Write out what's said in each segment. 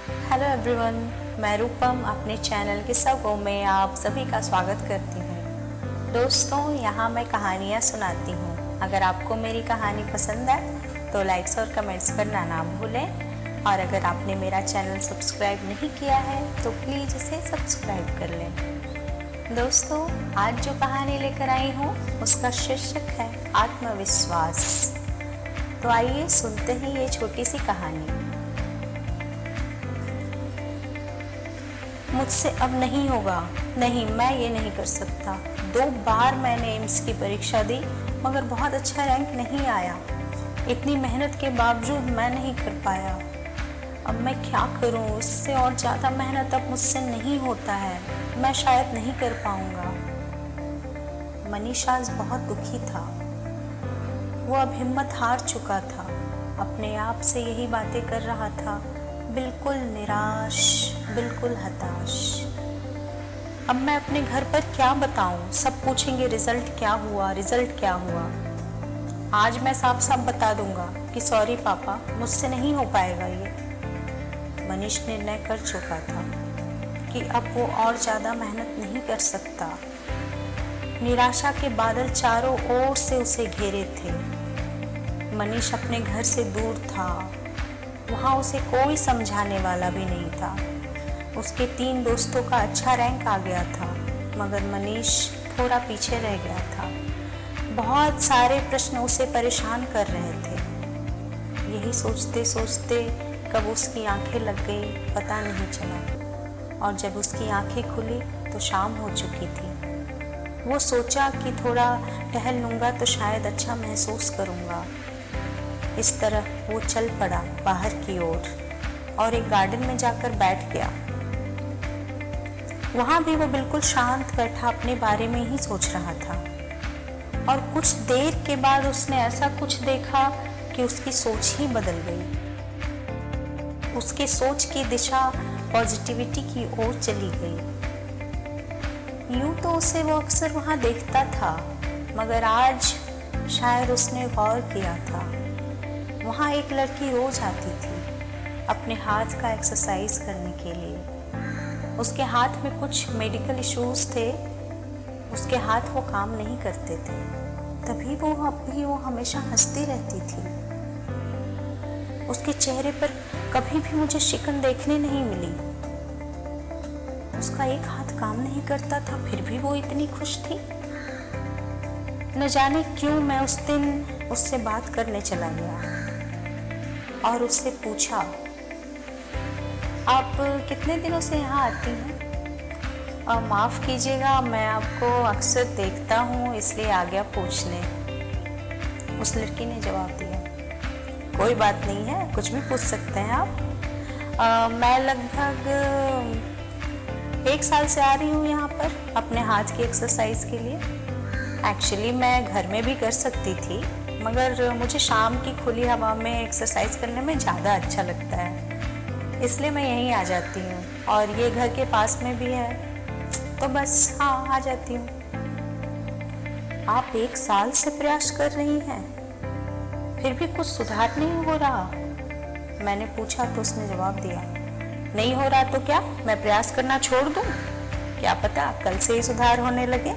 Hello everyone, मैं रूपम अपने channel किस्सा गो में आप सभी का स्वागत करती हूँ। दोस्तों, यहाँ मैं कहानियाँ सुनाती हूँ। अगर आपको मेरी कहानी पसंद है तो लाइक्स और कमेंट्स करना ना भूलें, और अगर आपने मेरा चैनल सब्सक्राइब नहीं किया है तो प्लीज़ इसे सब्सक्राइब कर लें। दोस्तों, आज जो कहानी लेकर आई हूँ उसका शीर्षक है आत्मविश्वास। तो आइए सुनते हैं ये छोटी सी कहानी। मुझसे अब नहीं होगा, नहीं, मैं ये नहीं कर सकता। 2 बार मैंने एम्स की परीक्षा दी मगर बहुत अच्छा रैंक नहीं आया। इतनी मेहनत के बावजूद मैं नहीं कर पाया। अब मैं क्या करूं? इससे और ज़्यादा मेहनत अब मुझसे नहीं होता है। मैं शायद नहीं कर पाऊंगा। मनीष आज बहुत दुखी था। वो अब हिम्मत हार चुका था। अपने आप से यही बातें कर रहा था, बिल्कुल निराश, बिल्कुल हताश। अब मैं अपने घर पर क्या बताऊं? सब पूछेंगे रिजल्ट क्या हुआ, रिजल्ट क्या हुआ। आज मैं साफ साफ बता दूंगा कि सॉरी पापा, मुझसे नहीं हो पाएगा ये। मनीष निर्णय कर चुका था कि अब वो और ज़्यादा मेहनत नहीं कर सकता। निराशा के बादल चारों ओर से उसे घेरे थे। मनीष अपने घर से दूर था। वहाँ उसे कोई समझाने वाला भी नहीं था। उसके 3 दोस्तों का अच्छा रैंक आ गया था मगर मनीष थोड़ा पीछे रह गया था। बहुत सारे प्रश्न उसे परेशान कर रहे थे। यही सोचते सोचते कब उसकी आंखें लग गई पता नहीं चला, और जब उसकी आंखें खुली तो शाम हो चुकी थी। वो सोचा कि थोड़ा टहल लूँगा तो शायद अच्छा महसूस करूँगा। इस तरह वो चल पड़ा बाहर की ओर और एक गार्डन में जाकर बैठ गया। वहाँ भी वो बिल्कुल शांत बैठा अपने बारे में ही सोच रहा था, और कुछ देर के बाद उसने ऐसा कुछ देखा कि उसकी सोच ही बदल गई। उसके सोच की दिशा पॉजिटिविटी की ओर चली गई। यूं तो उसे वो अक्सर वहाँ देखता था मगर आज शायद उसने गौर किया था। वहाँ एक लड़की रोज आती थी अपने हाथ का एक्सरसाइज करने के लिए। उसके हाथ में कुछ मेडिकल इश्यूज थे। उसके हाथ वो काम नहीं करते थे, तभी वो हमेशा हंसती रहती थी। उसके चेहरे पर कभी भी मुझे शिकन देखने नहीं मिली। उसका एक हाथ काम नहीं करता था फिर भी वो इतनी खुश थी। न जाने क्यों मैं उस दिन उससे बात करने चला गया और उससे पूछा, आप कितने दिनों से यहाँ आती हैं? माफ़ कीजिएगा, मैं आपको अक्सर देखता हूँ इसलिए आ गया पूछने। उस लड़की ने जवाब दिया, कोई बात नहीं है, कुछ भी पूछ सकते हैं आप। मैं लगभग 1 साल से आ रही हूँ यहाँ पर अपने हाथ की एक्सरसाइज के लिए। एक्चुअली मैं घर में भी कर सकती थी मगर मुझे शाम की खुली हवा में एक्सरसाइज करने में ज़्यादा अच्छा लगता है, इसलिए मैं यहीं आ जाती हूँ, और ये घर के पास में भी है तो बस हाँ आ जाती हूँ। आप 1 साल से प्रयास कर रही हैं, फिर भी कुछ सुधार नहीं हो रहा? मैंने पूछा तो उसने जवाब दिया, नहीं हो रहा तो क्या मैं प्रयास करना छोड़ दूँ? क्या पता कल से ही सुधार होने लगे।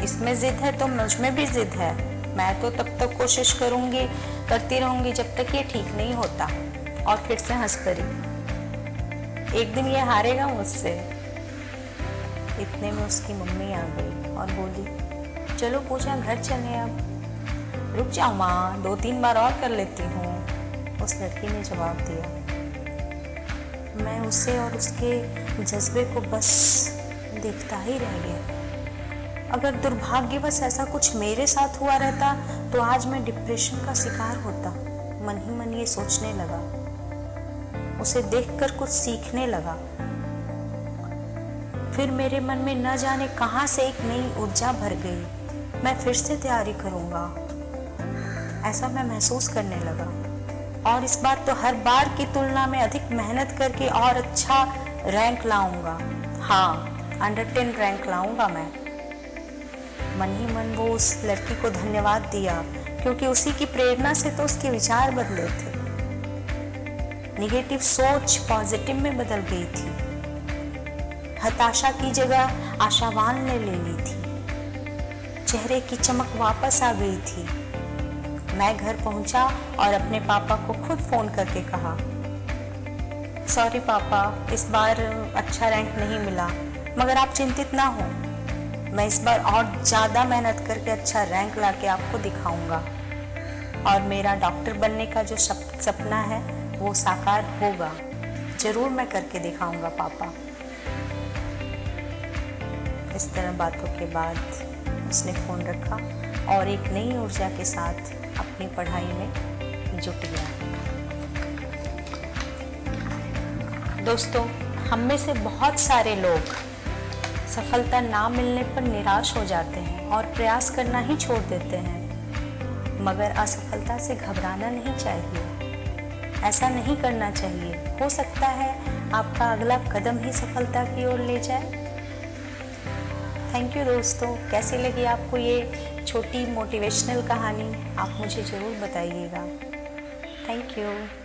इसमें जिद है तो मुझ में भी जिद है। मैं तो तब तक कोशिश करती रहूंगी जब तक ये ठीक नहीं होता। और फिर से हंस पड़ी। एक दिन ये हारेगा मुझसे। इतने में उसकी मम्मी आ गई और बोली, चलो पूजा घर चले अब। रुक जाओ माँ, 2-3 बार और कर लेती हूँ, उस लड़की ने जवाब दिया। मैं उसे और उसके जज्बे को बस देखता ही रह गया। अगर दुर्भाग्यवश ऐसा कुछ मेरे साथ हुआ रहता तो आज मैं डिप्रेशन का शिकार होता। मन ही मन ये सोचने लगा। उसे देखकर कुछ सीखने लगा। फिर मेरे मन में न जाने कहां से एक नई ऊर्जा भर गई। मैं फिर से तैयारी करूंगा, ऐसा मैं महसूस करने लगा, और इस बार तो हर बार की तुलना में अधिक मेहनत करके और अच्छा रैंक लाऊंगा। हाँ, अंडर 10 रैंक लाऊंगा मैं। मन ही मन वो उस लड़की को धन्यवाद दिया, क्योंकि उसी की प्रेरणा से तो उसके विचार बदले थे। निगेटिव सोच पॉजिटिव में बदल गई थी। हताशा की जगह आशावान ने ले ली थी। चेहरे की चमक वापस आ गई थी। मैं घर पहुंचा और अपने पापा को खुद फ़ोन करके कहा, सॉरी पापा, इस बार अच्छा रैंक नहीं मिला, मगर आप चिंतित ना हो, मैं इस बार और ज़्यादा मेहनत करके अच्छा रैंक लाके आपको दिखाऊंगा और मेरा डॉक्टर बनने का जो सपना है वो साकार होगा। ज़रूर मैं करके दिखाऊंगा पापा। इस तरह बातों के बाद उसने फ़ोन रखा और एक नई ऊर्जा के साथ अपनी पढ़ाई में जुट गया। दोस्तों, हम में से बहुत सारे लोग सफलता ना मिलने पर निराश हो जाते हैं और प्रयास करना ही छोड़ देते हैं, मगर असफलता से घबराना नहीं चाहिए। ऐसा नहीं करना चाहिए। हो सकता है आपका अगला कदम ही सफलता की ओर ले जाए। थैंक यू दोस्तों। कैसी लगी आपको ये छोटी मोटिवेशनल कहानी? आप मुझे ज़रूर बताइएगा। Thank you.